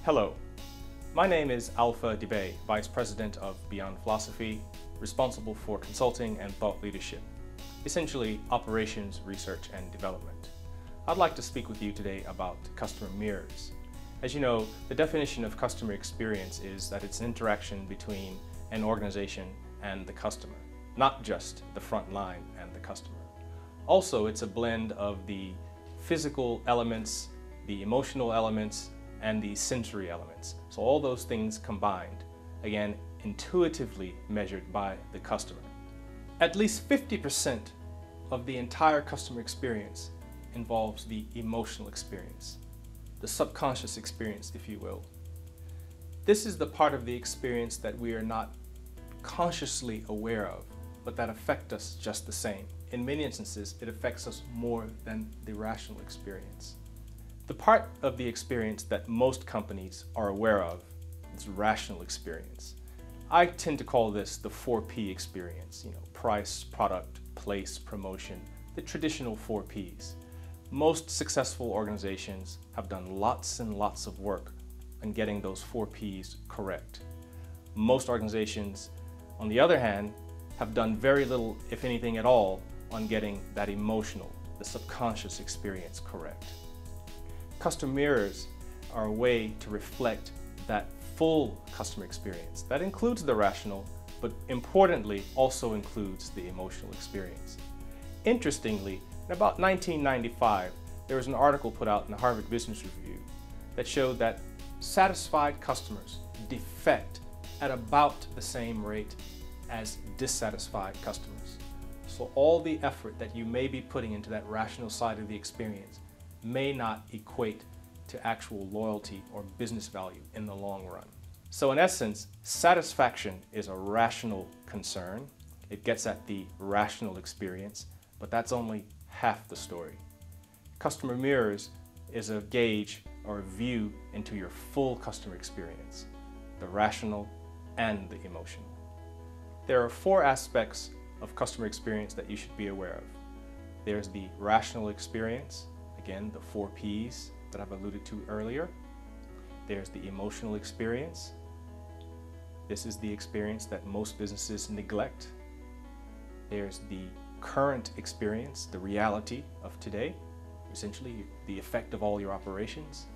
Hello, my name is Qaalfa Dibeehi, Vice President of Beyond Philosophy, responsible for consulting and thought leadership, essentially operations, research, and development. I'd like to speak with you today about customer mirrors. As you know, the definition of customer experience is that it's an interaction between an organization and the customer, not just the front line and the customer. Also, it's a blend of the physical elements, the emotional elements, and the sensory elements. So all those things combined, again, intuitively measured by the customer. At least 50% of the entire customer experience involves the emotional experience, the subconscious experience, if you will. This is the part of the experience that we are not consciously aware of, but that affect us just the same. In many instances, it affects us more than the rational experience. The part of the experience that most companies are aware of is rational experience. I tend to call this the 4P experience, price, product, place, promotion, the traditional 4Ps. Most successful organizations have done lots and lots of work on getting those 4Ps correct. Most organizations, on the other hand, have done very little, if anything at all, on getting that emotional, the subconscious experience correct. Customer mirrors are a way to reflect that full customer experience. That includes the rational, but importantly also includes the emotional experience. Interestingly, in about 1995, there was an article put out in the Harvard Business Review that showed that satisfied customers defect at about the same rate as dissatisfied customers. So all the effort that you may be putting into that rational side of the experience may not equate to actual loyalty or business value in the long run. So in essence, satisfaction is a rational concern. It gets at the rational experience, but that's only half the story. Customer mirrors is a gauge or a view into your full customer experience, the rational and the emotional. There are 4 aspects of customer experience that you should be aware of. There's the rational experience, again, the 4 Ps that I've alluded to earlier. There's the emotional experience. This is the experience that most businesses neglect. There's the current experience, the reality of today, essentially the effect of all your operations.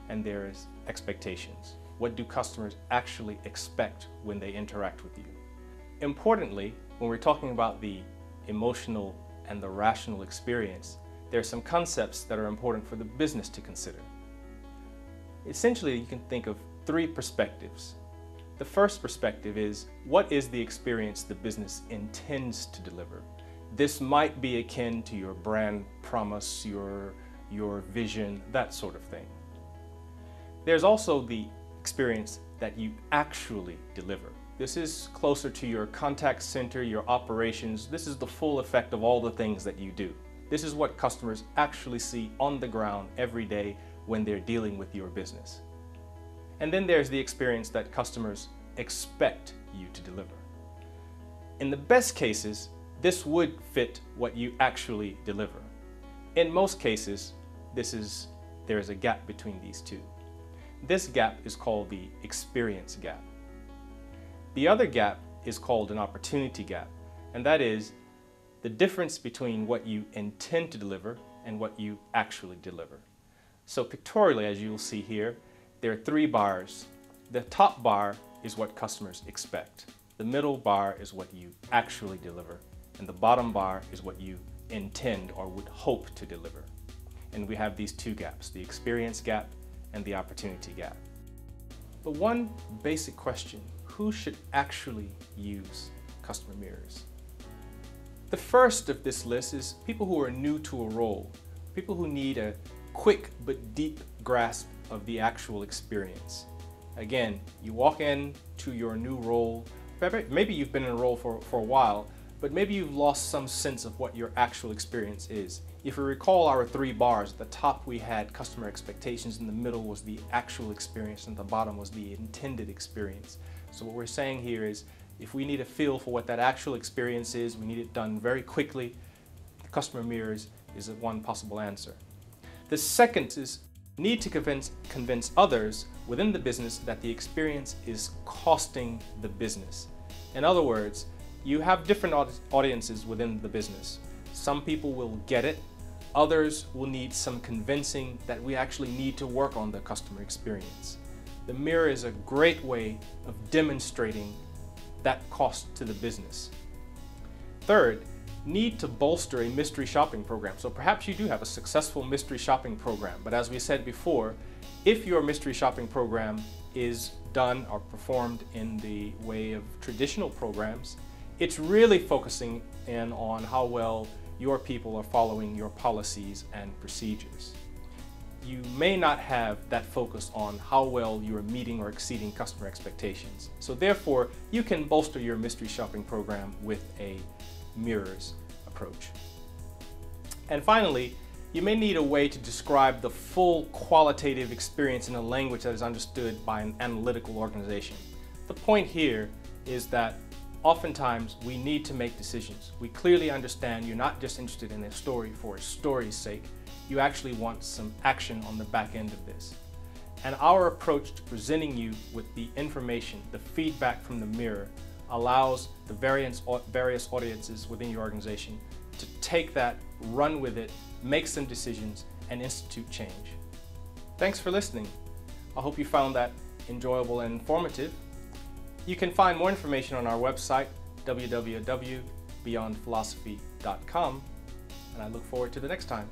And there's expectations. What do customers actually expect when they interact with you? Importantly, when we're talking about the emotional and the rational experience, there are some concepts that are important for the business to consider. Essentially, you can think of 3 perspectives. The first perspective is, what is the experience the business intends to deliver? This might be akin to your brand promise, your vision, that sort of thing. There's also the experience that you actually deliver. This is closer to your contact center, your operations. This is the full effect of all the things that you do. This is what customers actually see on the ground every day when they're dealing with your business. And then there's the experience that customers expect you to deliver. In the best cases, this would fit what you actually deliver. In most cases, there is a gap between these two. This gap is called the experience gap. The other gap is called an opportunity gap, and that is the difference between what you intend to deliver and what you actually deliver. So pictorially, as you'll see here, there are 3 bars. The top bar is what customers expect. The middle bar is what you actually deliver. And the bottom bar is what you intend or would hope to deliver. And we have these 2 gaps, the experience gap and the opportunity gap. But one basic question, who should actually use customer mirrors? The first of this list is people who are new to a role, people who need a quick but deep grasp of the actual experience. Again, you walk into your new role, maybe you've been in a role for a while, but maybe you've lost some sense of what your actual experience is. If you recall our 3 bars, at the top we had customer expectations, in the middle was the actual experience, and the bottom was the intended experience. So what we're saying here is, if we need a feel for what that actual experience is, we need it done very quickly, the customer mirrors is one possible answer. The second is need to convince others within the business that the experience is costing the business. In other words, you have different audiences within the business. Some people will get it, others will need some convincing that we actually need to work on the customer experience. The mirror is a great way of demonstrating that cost to the business. Third, need to bolster a mystery shopping program. So perhaps you do have a successful mystery shopping program, but as we said before, if your mystery shopping program is done or performed in the way of traditional programs, it's really focusing in on how well your people are following your policies and procedures. You may not have that focus on how well you are meeting or exceeding customer expectations. So therefore, you can bolster your mystery shopping program with a mirrors approach. And finally, you may need a way to describe the full qualitative experience in a language that is understood by an analytical organization. The point here is that oftentimes we need to make decisions. We clearly understand you're not just interested in a story for a story's sake. You actually want some action on the back end of this. And our approach to presenting you with the information, the feedback from the mirror, allows the various audiences within your organization to take that, run with it, make some decisions, and institute change. Thanks for listening. I hope you found that enjoyable and informative. You can find more information on our website, www.beyondphilosophy.com, and I look forward to the next time.